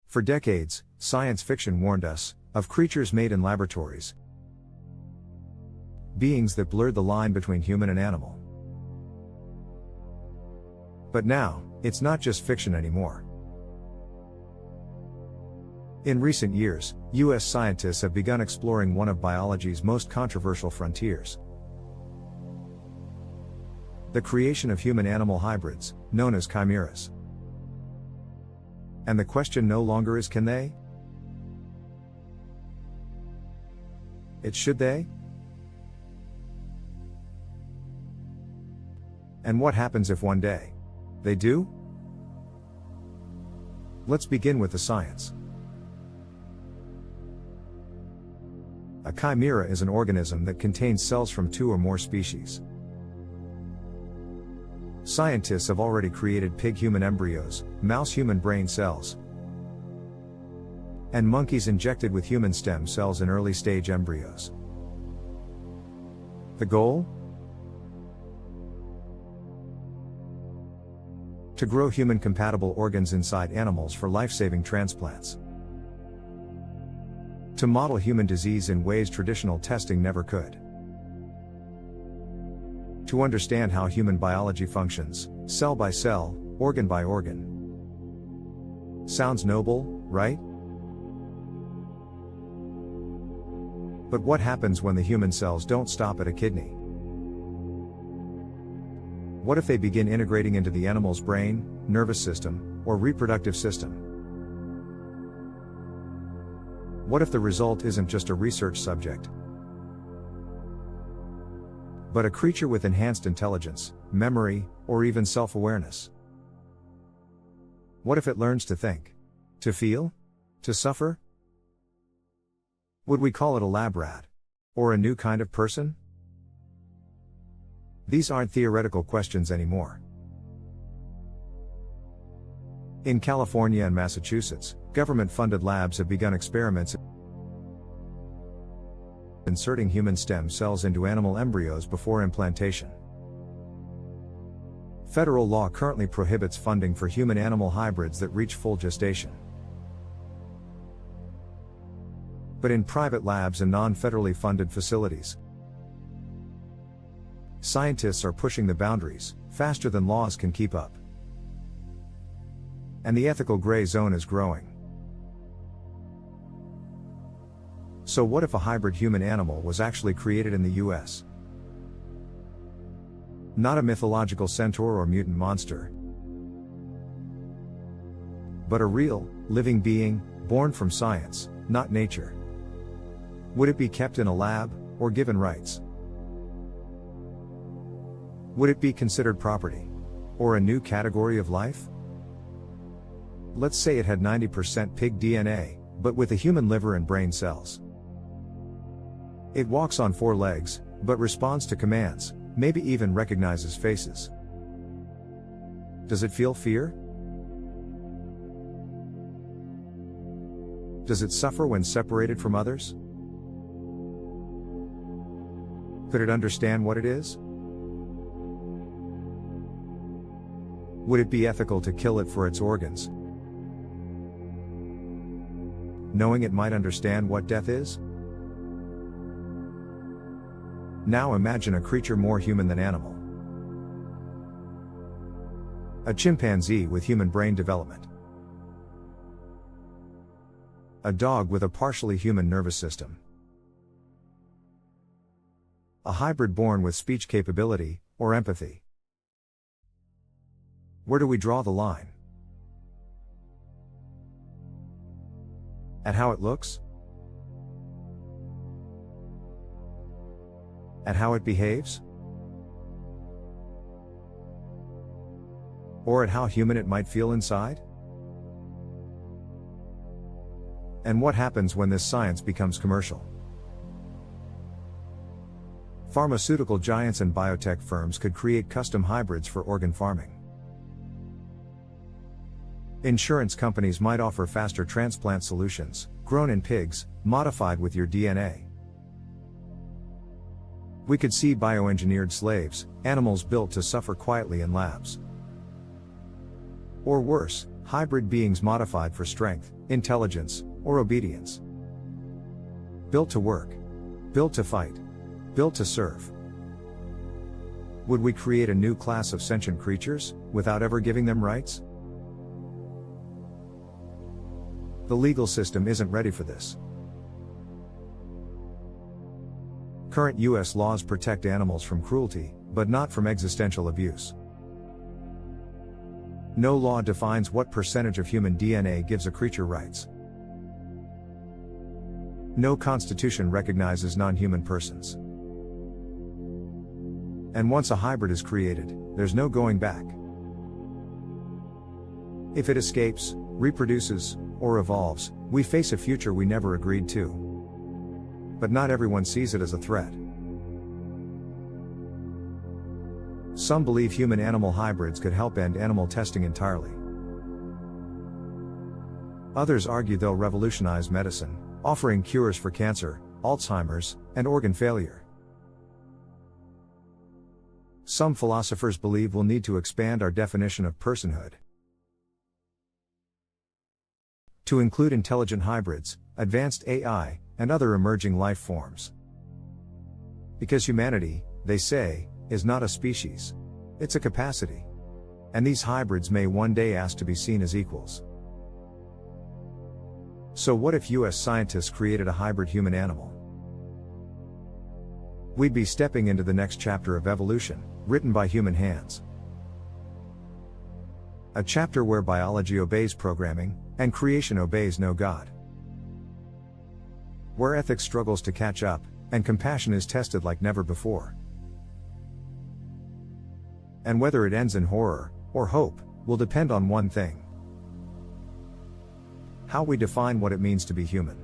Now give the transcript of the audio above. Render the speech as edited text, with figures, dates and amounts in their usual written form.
For decades, science fiction warned us of creatures made in laboratories, beings that blurred the line between human and animal. But now, it's not just fiction anymore. In recent years, US scientists have begun exploring one of biology's most controversial frontiers: the creation of human-animal hybrids, known as chimeras. And the question no longer is, can they? It's, should they? And what happens if one day they do? Let's begin with the science. A chimera is an organism that contains cells from two or more species. Scientists have already created pig-human embryos, mouse-human brain cells, and monkeys injected with human stem cells in early-stage embryos. The goal? To grow human-compatible organs inside animals for life-saving transplants. To model human disease in ways traditional testing never could. To understand how human biology functions, cell by cell, organ by organ. Sounds noble, right? But what happens when the human cells don't stop at a kidney? What if they begin integrating into the animal's brain, nervous system, or reproductive system? What if the result isn't just a research subject, but a creature with enhanced intelligence, memory, or even self-awareness? What if it learns to think? To feel? To suffer? Would we call it a lab rat? Or a new kind of person? These aren't theoretical questions anymore. In California and Massachusetts, government-funded labs have begun experiments inserting human stem cells into animal embryos before implantation. Federal law currently prohibits funding for human-animal hybrids that reach full gestation. But in private labs and non-federally funded facilities, scientists are pushing the boundaries faster than laws can keep up. And the ethical gray zone is growing. So what if a hybrid human-animal was actually created in the US? Not a mythological centaur or mutant monster, but a real, living being, born from science, not nature. Would it be kept in a lab, or given rights? Would it be considered property? Or a new category of life? Let's say it had 90% pig DNA, but with a human liver and brain cells. It walks on 4 legs, but responds to commands, maybe even recognizes faces. Does it feel fear? Does it suffer when separated from others? Could it understand what it is? Would it be ethical to kill it for its organs, knowing it might understand what death is? Now imagine a creature more human than animal. A chimpanzee with human brain development. A dog with a partially human nervous system. A hybrid born with speech capability, or empathy. Where do we draw the line? At how it looks? At how it behaves? Or at how human it might feel inside? And what happens when this science becomes commercial? Pharmaceutical giants and biotech firms could create custom hybrids for organ farming. Insurance companies might offer faster transplant solutions, grown in pigs, modified with your DNA. We could see bioengineered slaves, animals built to suffer quietly in labs. Or worse, hybrid beings modified for strength, intelligence, or obedience. Built to work. Built to fight. Built to serve. Would we create a new class of sentient creatures, without ever giving them rights? The legal system isn't ready for this. Current US laws protect animals from cruelty, but not from existential abuse. No law defines what percentage of human DNA gives a creature rights. No constitution recognizes non-human persons. And once a hybrid is created, there's no going back. If it escapes, reproduces, or evolves, we face a future we never agreed to. But not everyone sees it as a threat. Some believe human-animal hybrids could help end animal testing entirely. Others argue they'll revolutionize medicine, offering cures for cancer, Alzheimer's, and organ failure. Some philosophers believe we'll need to expand our definition of personhood to include intelligent hybrids, advanced AI, and other emerging life forms. Because humanity, they say, is not a species. It's a capacity. And these hybrids may one day ask to be seen as equals. So what if US scientists created a hybrid human-animal? We'd be stepping into the next chapter of evolution, written by human hands. A chapter where biology obeys programming, and creation obeys no God. Where ethics struggles to catch up, and compassion is tested like never before. And whether it ends in horror, or hope, will depend on one thing: how we define what it means to be human.